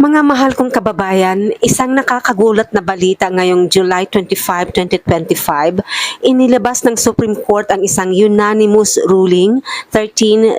Mga mahal kong kababayan, isang nakakagulat na balita ngayong July 25, 2025, inilabas ng Supreme Court ang isang unanimous ruling 13-0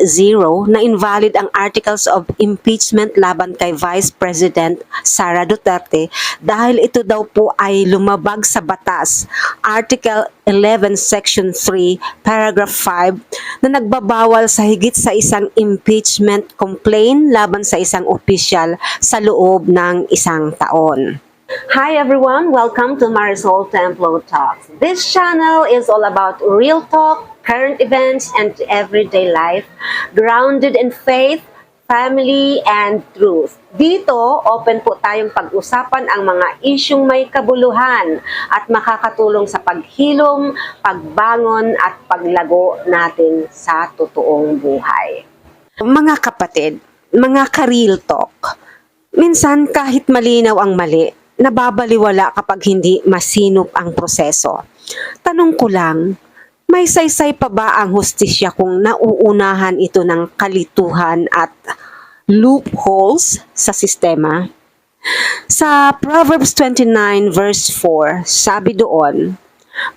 na invalid ang articles of impeachment laban kay Vice President Sara Duterte dahil ito daw po ay lumabag sa batas, Article 11 Section 3, Paragraph 5 na nagbabawal sa higit sa isang impeachment complaint laban sa isang opisyal sa loob ng isang taon. Hi everyone! Welcome to Marisol Templo Talks. This channel is all about real talk, current events, and everyday life, grounded in faith, family, and truth. Dito, open po tayong pag-usapan ang mga isyung may kabuluhan at makakatulong sa paghilom, pagbangon at paglago natin sa totoong buhay. Mga kapatid, mga ka-real talk, minsan kahit malinaw ang mali, nababaliwala kapag hindi masinop ang proseso. Tanong ko lang, may saysay pa ba ang hustisya kung nauunahan ito ng kalituhan at loopholes sa sistema? Sa Proverbs 29 verse 4, sabi doon,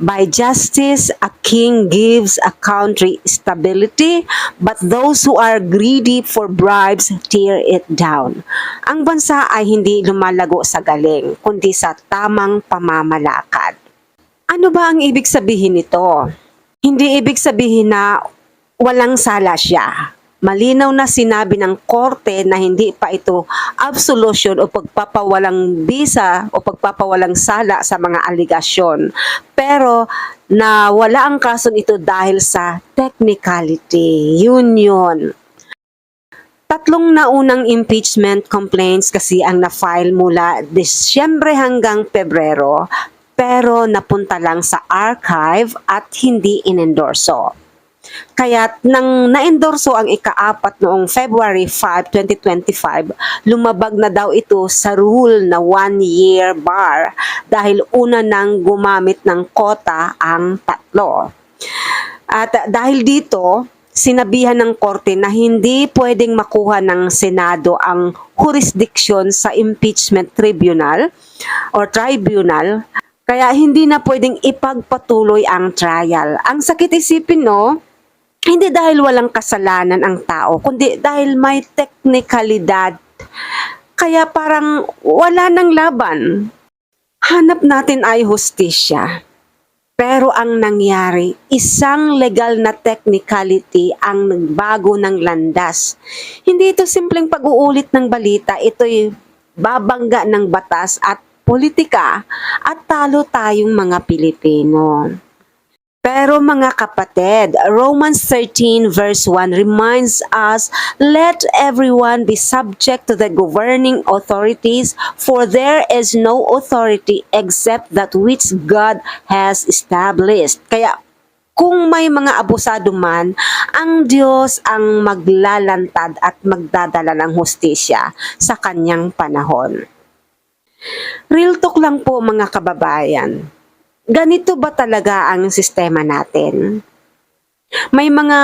"By justice a king gives a country stability, but those who are greedy for bribes tear it down." Ang bansa ay hindi lumalago sa galing, kundi sa tamang pamamalakad. Ano ba ang ibig sabihin nito? Hindi ibig sabihin na walang sala siya. Malinaw na sinabi ng korte na hindi pa ito absolution o pagpapawalang bisa o pagpapawalang sala sa mga aligasyon. Pero nawala ang kasong ito dahil sa technicality. Yun. Tatlong naunang impeachment complaints kasi ang na-file mula Disyembre hanggang Pebrero, pero napunta lang sa archive at hindi inendorso. Kaya't nang naendorso ang ika-4 noong February 5, 2025, lumabag na daw ito sa rule na 1-year bar dahil una nang gumamit ng kota ang tatlo. At dahil dito, sinabihan ng korte na hindi pwedeng makuha ng Senado ang jurisdiction sa impeachment tribunal or tribunal, kaya hindi na pwedeng ipagpatuloy ang trial. Ang sakit isipin, no? Hindi dahil walang kasalanan ang tao, kundi dahil may teknikalidad. Kaya parang wala nang laban. Hanap natin ay hustisya. Pero ang nangyari, isang legal na technicality ang nagbago ng landas. Hindi ito simpleng pag-uulit ng balita, ito'y babangga ng batas at politika at talo tayong mga Pilipino. Pero mga kapatid, Romans 13 verse 1 reminds us, "Let everyone be subject to the governing authorities, for there is no authority except that which God has established." Kaya kung may mga abusado man, ang Diyos ang maglalantad at magdadala ng hustisya sa kanyang panahon. Real talk lang po mga kababayan. Ganito ba talaga ang sistema natin? May mga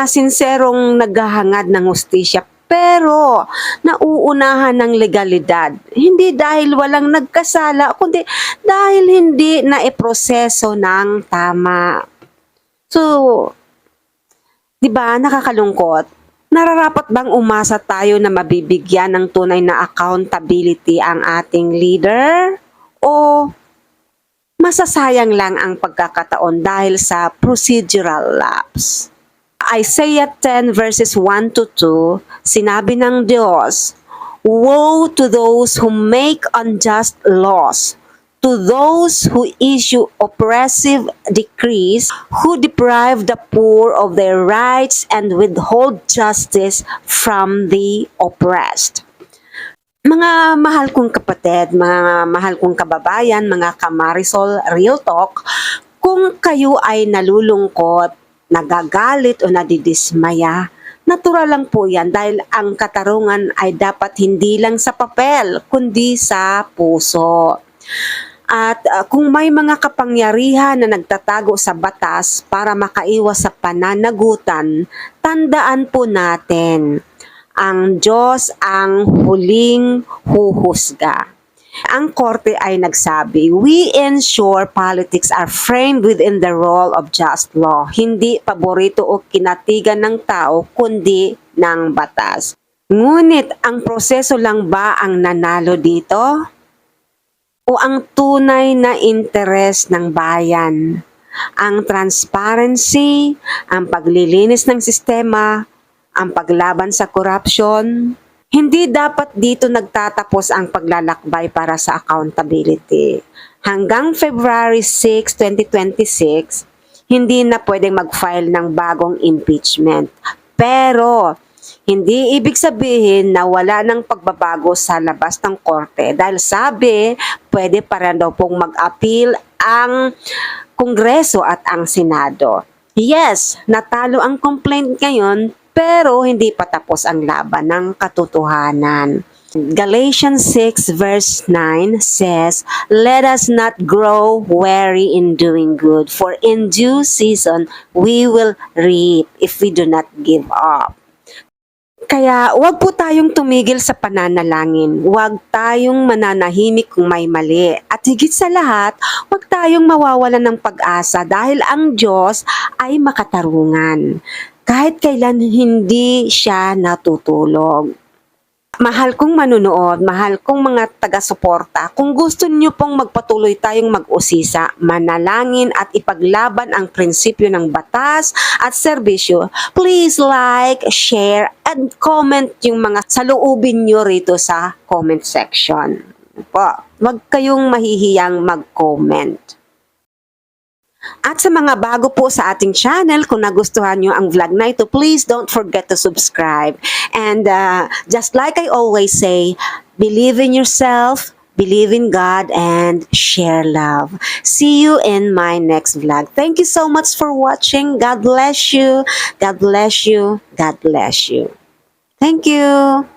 sinserong naghahangad ng hustisya pero nauunahan ng legalidad. Hindi dahil walang nagkasala, kundi dahil hindi naiproseso ng tama. So, di ba nakakalungkot? Nararapat bang umasa tayo na mabibigyan ng tunay na accountability ang ating leader? O masasayang lang ang pagkakataon dahil sa procedural lapse? Isaiah 10 verses 1 to 2, sinabi ng Diyos, "Woe to those who make unjust laws, to those who issue oppressive decrees, who deprive the poor of their rights and withhold justice from the oppressed." Mga mahal kong kapatid, mga mahal kong kababayan, mga ka-Marisol Real Talk, kung kayo ay nalulungkot, nagagalit o nadidismaya, natural lang po yan dahil ang katarungan ay dapat hindi lang sa papel, kundi sa puso. At kung may mga kapangyarihan na nagtatago sa batas para makaiwas sa pananagutan, tandaan po natin, ang Diyos ang huling huhusga. Ang korte ay nagsabi, we ensure politics are framed within the role of just law, hindi paborito o kinatigan ng tao, kundi ng batas. Ngunit ang proseso lang ba ang nanalo dito? O ang tunay na interes ng bayan? Ang transparency, ang paglilinis ng sistema, ang paglaban sa corruption? Hindi dapat dito nagtatapos ang paglalakbay para sa accountability. Hanggang February 6, 2026, hindi na pwedeng mag-file ng bagong impeachment. Pero, hindi ibig sabihin na wala ng pagbabago sa labas ng korte dahil sabi, pwede pa rin daw pong mag-appeal ang Kongreso at ang Senado. Yes, natalo ang complaint ngayon pero hindi pa tapos ang laban ng katotohanan. Galatians 6 verse 9 says, let us not grow weary in doing good, for in due season we will reap if we do not give up. Kaya wag po tayong tumigil sa pananalangin. Wag tayong mananahimik kung may mali. At higit sa lahat, wag tayong mawawalan ng pag-asa dahil ang Diyos ay makatarungan. Kahit kailan hindi siya natutulog. Mahal kong manunood, mahal kong mga taga-suporta, kung gusto niyo pong magpatuloy tayong mag-usisa, manalangin at ipaglaban ang prinsipyo ng batas at serbisyo, please like, share, and comment yung mga saloobin nyo rito sa comment section. Po, huwag kayong mahihiyang mag-comment. At sa mga bago po sa ating channel, kung nagustuhan nyo ang vlog na ito, please don't forget to subscribe. And just like I always say, believe in yourself, believe in God, and share love. See you in my next vlog. Thank you so much for watching. God bless you. God bless you. God bless you. Thank you.